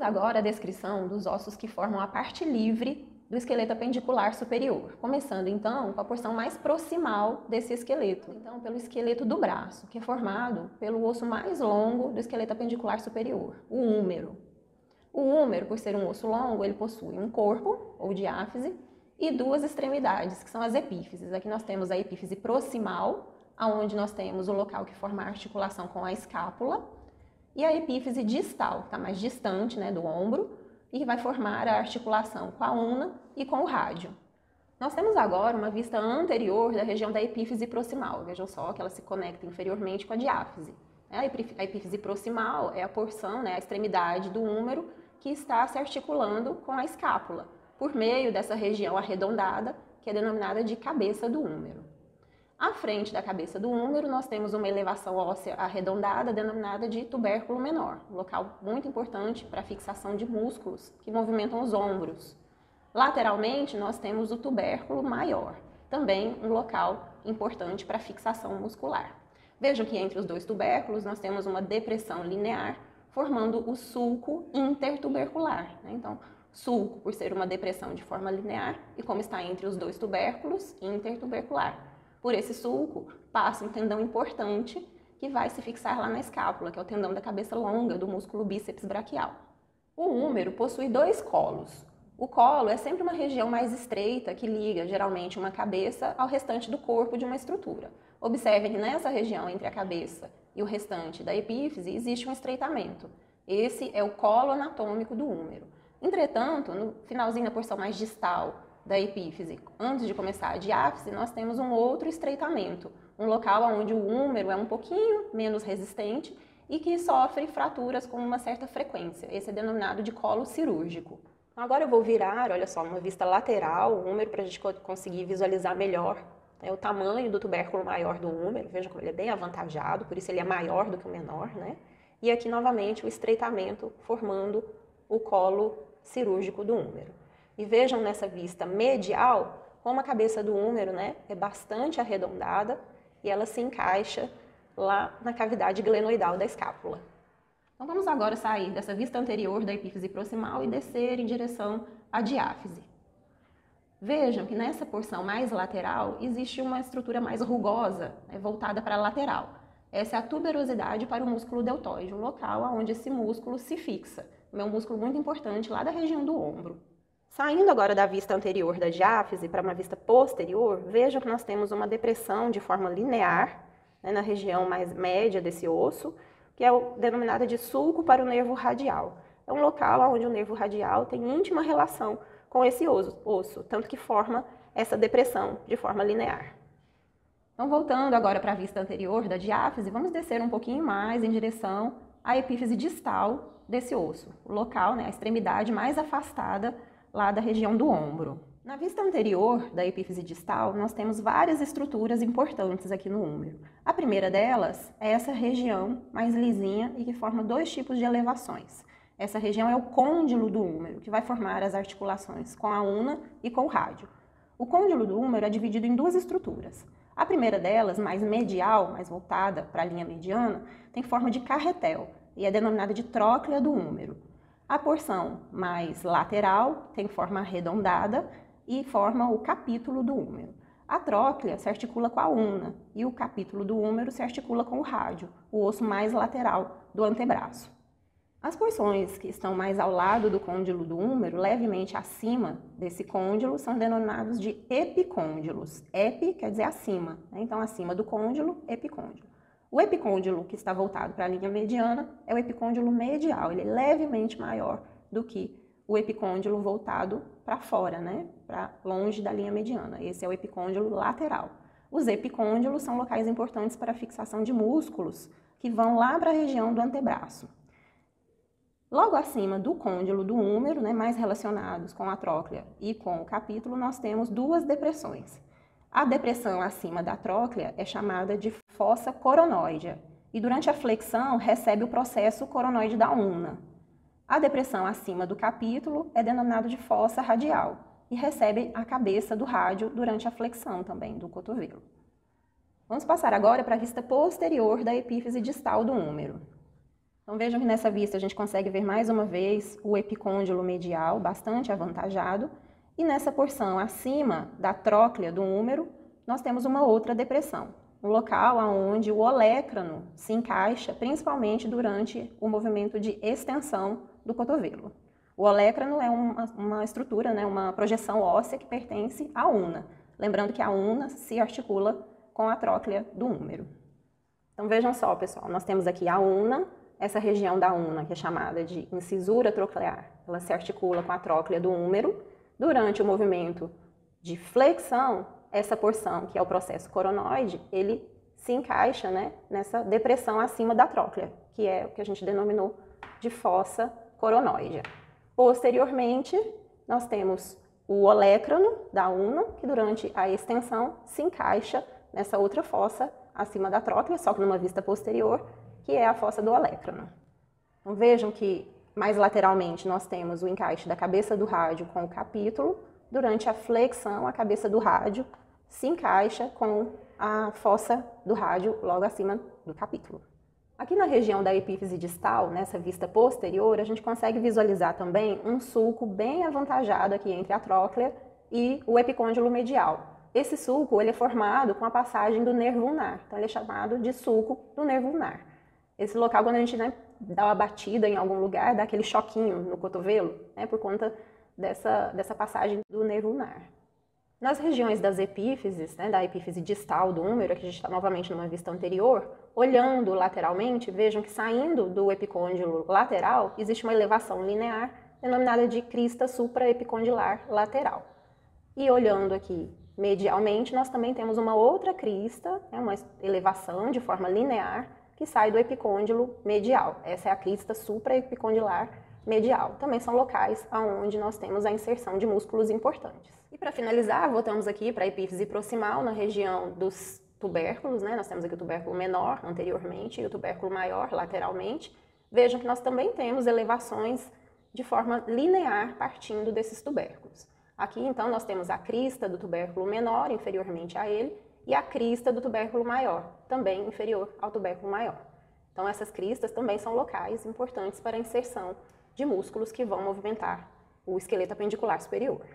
agora a descrição dos ossos que formam a parte livre do esqueleto apendicular superior, começando então com a porção mais proximal desse esqueleto, então pelo esqueleto do braço, que é formado pelo osso mais longo do esqueleto apendicular superior, o húmero. O húmero, por ser um osso longo, ele possui um corpo, ou diáfise, e duas extremidades, que são as epífises. Aqui nós temos a epífise proximal, onde nós temos o local que forma a articulação com a escápula, e a epífise distal, que está mais distante, né, do ombro, e que vai formar a articulação com a una e com o rádio. Nós temos agora uma vista anterior da região da epífise proximal. Vejam só que ela se conecta inferiormente com a diáfise. A epífise proximal é a porção, né, a extremidade do húmero que está se articulando com a escápula, por meio dessa região arredondada, que é denominada de cabeça do húmero. À frente da cabeça do húmero, nós temos uma elevação óssea arredondada, denominada de tubérculo menor, um local muito importante para a fixação de músculos que movimentam os ombros. Lateralmente, nós temos o tubérculo maior, também um local importante para a fixação muscular. Vejam que entre os dois tubérculos, nós temos uma depressão linear, formando o sulco intertubercular. Então, sulco por ser uma depressão de forma linear, e como está entre os dois tubérculos, intertubercular. Por esse sulco passa um tendão importante que vai se fixar lá na escápula, que é o tendão da cabeça longa do músculo bíceps braquial. O húmero possui dois colos. O colo é sempre uma região mais estreita que liga geralmente uma cabeça ao restante do corpo de uma estrutura. Observem que nessa região entre a cabeça e o restante da epífise existe um estreitamento. Esse é o colo anatômico do húmero. Entretanto, no finalzinho da porção mais distal da epífise, antes de começar a diáfise, nós temos um outro estreitamento, um local onde o húmero é um pouquinho menos resistente e que sofre fraturas com uma certa frequência. Esse é denominado de colo cirúrgico. Agora eu vou virar, olha só, uma vista lateral, o húmero, para a gente conseguir visualizar melhor, né, o tamanho do tubérculo maior do húmero. Veja como ele é bem avantajado, por isso ele é maior do que o menor, né? E aqui novamente o estreitamento formando o colo cirúrgico do húmero. E vejam nessa vista medial como a cabeça do húmero, né, é bastante arredondada e ela se encaixa lá na cavidade glenoidal da escápula. Então vamos agora sair dessa vista anterior da epífise proximal e descer em direção à diáfise. Vejam que nessa porção mais lateral existe uma estrutura mais rugosa, né, voltada para a lateral. Essa é a tuberosidade para o músculo deltoide, um local onde esse músculo se fixa. É um músculo muito importante lá da região do ombro. Saindo agora da vista anterior da diáfise para uma vista posterior, vejam que nós temos uma depressão de forma linear, né, na região mais média desse osso, que é denominada de sulco para o nervo radial. É um local onde o nervo radial tem íntima relação com esse osso, tanto que forma essa depressão de forma linear. Então, voltando agora para a vista anterior da diáfise, vamos descer um pouquinho mais em direção à epífise distal desse osso, o local, né, a extremidade mais afastada lá da região do ombro. Na vista anterior da epífise distal, nós temos várias estruturas importantes aqui no húmero. A primeira delas é essa região mais lisinha e que forma dois tipos de elevações. Essa região é o côndilo do húmero, que vai formar as articulações com a una e com o rádio. O côndilo do húmero é dividido em duas estruturas. A primeira delas, mais medial, mais voltada para a linha mediana, tem forma de carretel e é denominada de tróclea do húmero. A porção mais lateral tem forma arredondada e forma o capítulo do húmero. A tróclea se articula com a una e o capítulo do húmero se articula com o rádio, o osso mais lateral do antebraço. As porções que estão mais ao lado do côndilo do húmero, levemente acima desse côndilo, são denominados de epicôndilos. Epi quer dizer acima, né? Então acima do côndilo, epicôndilo. O epicôndilo que está voltado para a linha mediana é o epicôndilo medial, ele é levemente maior do que o epicôndilo voltado para fora, né? Para longe da linha mediana. Esse é o epicôndilo lateral. Os epicôndilos são locais importantes para a fixação de músculos que vão lá para a região do antebraço. Logo acima do côndilo do húmero, né, mais relacionados com a tróclea e com o capítulo, nós temos duas depressões. A depressão acima da tróclea é chamada de fossa coronoidea e durante a flexão recebe o processo coronoide da una. A depressão acima do capítulo é denominada de fossa radial e recebe a cabeça do rádio durante a flexão também do cotovelo. Vamos passar agora para a vista posterior da epífise distal do húmero. Então vejam que nessa vista a gente consegue ver mais uma vez o epicôndilo medial bastante avantajado, e nessa porção acima da tróclea do húmero nós temos uma outra depressão, um local onde o olécrano se encaixa principalmente durante o movimento de extensão do cotovelo. O olécrano é uma estrutura, né, uma projeção óssea que pertence à una. Lembrando que a una se articula com a tróclea do húmero. Então vejam só, pessoal, nós temos aqui a una, essa região da una que é chamada de incisura troclear, ela se articula com a tróclea do húmero. Durante o movimento de flexão, essa porção, que é o processo coronoide, ele se encaixa, né, nessa depressão acima da tróclea, que é o que a gente denominou de fossa coronoide. Posteriormente, nós temos o olécrano da una, que durante a extensão se encaixa nessa outra fossa acima da tróclea, só que numa vista posterior, que é a fossa do olécrano. Então vejam que mais lateralmente nós temos o encaixe da cabeça do rádio com o capítulo. Durante a flexão, a cabeça do rádio se encaixa com a fossa do rádio logo acima do capítulo. Aqui na região da epífise distal, nessa vista posterior, a gente consegue visualizar também um sulco bem avantajado aqui entre a tróclea e o epicôndilo medial. Esse sulco ele é formado com a passagem do nervo ulnar, então ele é chamado de sulco do nervo ulnar. Esse local, quando a gente, né, dá uma batida em algum lugar, dá aquele choquinho no cotovelo, né, por conta dessa passagem do nervo ulnar. Nas regiões das epífises, né, da epífise distal do húmero, aqui a gente está novamente numa vista anterior, olhando lateralmente, vejam que saindo do epicôndilo lateral, existe uma elevação linear denominada de crista supraepicondilar lateral. E olhando aqui medialmente, nós também temos uma outra crista, né, uma elevação de forma linear, que sai do epicôndilo medial. Essa é a crista supraepicondilar medial. Também são locais onde nós temos a inserção de músculos importantes. E para finalizar, voltamos aqui para a epífise proximal, na região dos tubérculos, né? Nós temos aqui o tubérculo menor anteriormente e o tubérculo maior lateralmente. Vejam que nós também temos elevações de forma linear partindo desses tubérculos. Aqui, então, nós temos a crista do tubérculo menor, inferiormente a ele, e a crista do tubérculo maior, também inferior ao tubérculo maior. Então, essas cristas também são locais importantes para a inserção de músculos que vão movimentar o esqueleto apendicular superior.